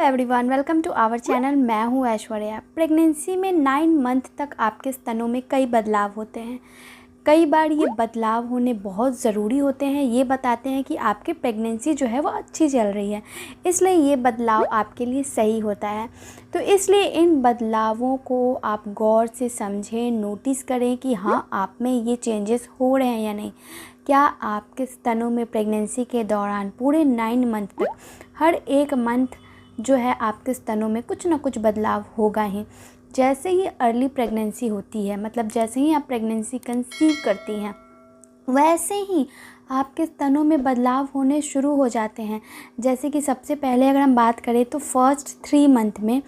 Everyone, welcome to our channel. मैं हूं Aishwarya. Pregnancy में 9 मंथ तक आपके स्तनों में कई बदलाव होते हैं। कई बार ये बदलाव होने बहुत ज़रूरी होते हैं। ये बताते हैं कि आपकी प्रेगनेंसी जो है वो अच्छी चल रही है, इसलिए ये बदलाव आपके लिए सही होता है। तो इसलिए इन बदलावों को आप गौर से समझें, नोटिस करें कि हाँ, आप में ये चेंजेस हो रहे हैं या नहीं। क्या आपके स्तनों में प्रेगनेंसी के दौरान पूरे 9 मंथ तक हर एक मंथ जो है आपके स्तनों में कुछ ना कुछ बदलाव होगा ही। जैसे ही अर्ली प्रेगनेंसी होती है, मतलब जैसे ही आप प्रेगनेंसी कंसीव करती हैं, वैसे ही आपके स्तनों में बदलाव होने शुरू हो जाते हैं। जैसे कि सबसे पहले अगर हम बात करें तो फर्स्ट 3 मंथ में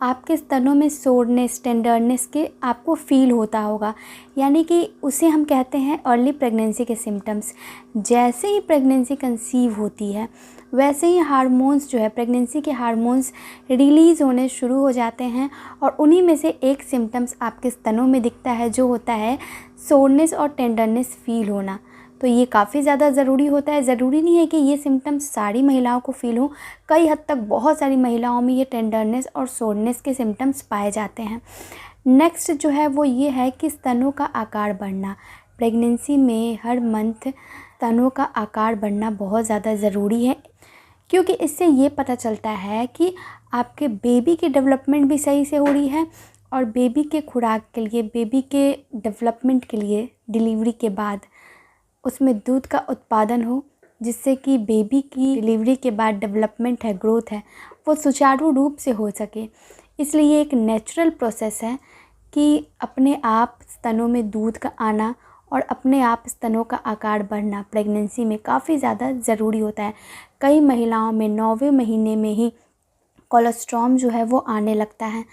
आपके स्तनों में सोरनेस, टेंडरनेस के आपको फील होता होगा, यानी कि उसे हम कहते हैं अर्ली प्रेगनेंसी के सिम्टम्स। जैसे ही प्रेगनेंसी कंसीव होती है, वैसे ही हार्मोन्स जो है, प्रेगनेंसी के हार्मोन्स रिलीज़ होने शुरू हो जाते हैं और उन्हीं में से एक सिम्टम्स आपके स्तनों में दिखता है, जो होता है सोरनेस और टेंडरनेस फील होना। तो ये काफ़ी ज़्यादा ज़रूरी होता है। ज़रूरी नहीं है कि ये सिम्टम्स सारी महिलाओं को फील हो, कई हद तक बहुत सारी महिलाओं में ये टेंडरनेस और सोरनेस के सिम्टम्स पाए जाते हैं। नेक्स्ट जो है वो ये है कि स्तनों का आकार बढ़ना। प्रेगनेंसी में हर मंथ स्तनों का आकार बढ़ना बहुत ज़्यादा ज़रूरी है, क्योंकि इससे ये पता चलता है कि आपके बेबी की डेवलपमेंट भी सही से हो रही है और बेबी के खुराक के लिए, बेबी के डेवलपमेंट के लिए डिलीवरी के बाद उसमें दूध का उत्पादन हो, जिससे कि बेबी की डिलीवरी के बाद डेवलपमेंट है, ग्रोथ है, वो सुचारू रूप से हो सके। इसलिए ये एक नेचुरल प्रोसेस है कि अपने आप स्तनों में दूध का आना और अपने आप स्तनों का आकार बढ़ना प्रेगनेंसी में काफ़ी ज़्यादा ज़रूरी होता है। कई महिलाओं में 9वें महीने में ही कोलेस्ट्रॉम जो है वो आने लगता है।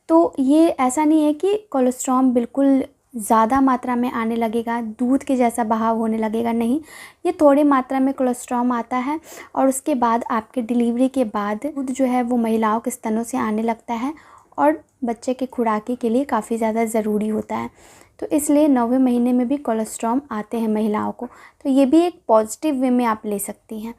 तो ये ऐसा नहीं है कि कोलेस्ट्रॉम बिल्कुल ज़्यादा मात्रा में आने लगेगा, दूध के जैसा बहाव होने लगेगा, नहीं। ये थोड़ी मात्रा में कोलेस्ट्रॉम आता है और उसके बाद आपके डिलीवरी के बाद दूध जो है वो महिलाओं के स्तनों से आने लगता है और बच्चे के खुराकी के लिए काफ़ी ज़्यादा ज़रूरी होता है। तो इसलिए 9वें महीने में भी कोलेस्ट्रॉम आते हैं महिलाओं को। तो ये भी एक पॉजिटिव वे में आप ले सकती हैं।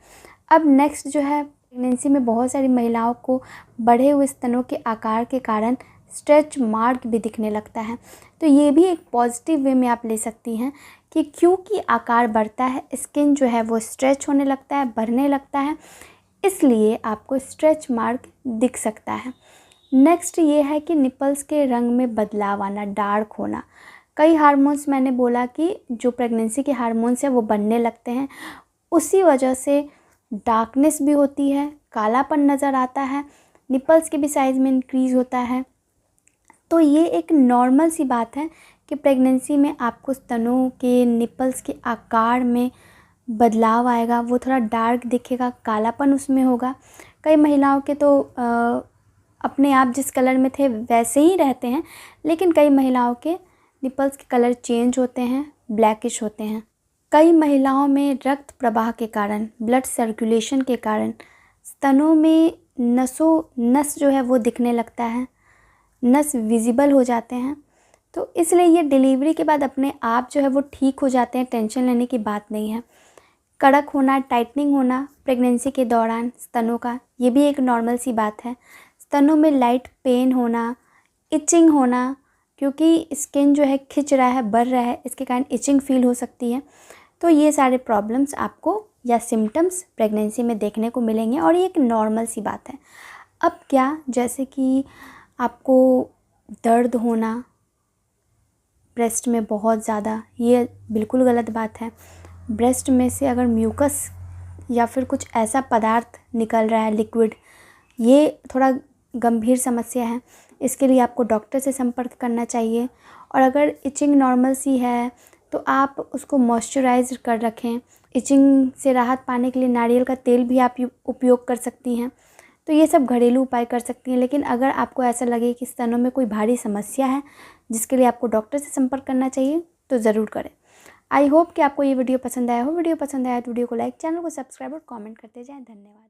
अब नेक्स्ट जो है, प्रेगनेंसी में बहुत सारी महिलाओं को बढ़े हुए स्तनों के आकार के कारण स्ट्रेच मार्क भी दिखने लगता है। तो ये भी एक पॉजिटिव वे में आप ले सकती हैं कि क्योंकि आकार बढ़ता है, स्किन जो है वो स्ट्रेच होने लगता है, बढ़ने लगता है, इसलिए आपको स्ट्रेच मार्क दिख सकता है। नेक्स्ट ये है कि निपल्स के रंग में बदलाव आना, डार्क होना। कई हार्मोन्स, मैंने बोला कि जो प्रेगनेंसी के हार्मोन्स हैं वो बढ़ने लगते हैं, उसी वजह से डार्कनेस भी होती है, कालापन नज़र आता है, निपल्स के भी साइज़ में इंक्रीज़ होता है। तो ये एक नॉर्मल सी बात है कि प्रेगनेंसी में आपको स्तनों के, निपल्स के आकार में बदलाव आएगा, वो थोड़ा डार्क दिखेगा, कालापन उसमें होगा। कई महिलाओं के तो अपने आप जिस कलर में थे वैसे ही रहते हैं, लेकिन कई महिलाओं के निपल्स के कलर चेंज होते हैं, ब्लैकिश होते हैं। कई महिलाओं में रक्त प्रवाह के कारण, ब्लड सर्कुलेशन के कारण स्तनों में नस जो है वो दिखने लगता है, नस विजिबल हो जाते हैं। तो इसलिए ये डिलीवरी के बाद अपने आप जो है वो ठीक हो जाते हैं, टेंशन लेने की बात नहीं है। कड़क होना, टाइटनिंग होना प्रेगनेंसी के दौरान स्तनों का, ये भी एक नॉर्मल सी बात है। स्तनों में लाइट पेन होना, इचिंग होना, क्योंकि स्किन जो है खिंच रहा है, बढ़ रहा है, इसके कारण इचिंग फील हो सकती है। तो ये सारे प्रॉब्लम्स आपको या सिम्टम्स प्रेगनेंसी में देखने को मिलेंगे और ये एक नॉर्मल सी बात है। अब क्या, जैसे कि आपको दर्द होना ब्रेस्ट में बहुत ज़्यादा, ये बिल्कुल गलत बात है। ब्रेस्ट में से अगर म्यूकस या फिर कुछ ऐसा पदार्थ निकल रहा है, लिक्विड, ये थोड़ा गंभीर समस्या है। इसके लिए आपको डॉक्टर से संपर्क करना चाहिए। और अगर इचिंग नॉर्मल सी है तो आप उसको मॉइस्चराइज कर रखें। इचिंग से राहत पाने के लिए नारियल का तेल भी आप उपयोग कर सकती हैं। तो ये सब घरेलू उपाय कर सकती हैं। लेकिन अगर आपको ऐसा लगे कि स्तनों में कोई भारी समस्या है जिसके लिए आपको डॉक्टर से संपर्क करना चाहिए, तो ज़रूर करें। आई होप कि आपको ये वीडियो पसंद आया हो। वीडियो पसंद आया तो वीडियो को लाइक, चैनल को सब्सक्राइब और कमेंट करते जाएं। धन्यवाद।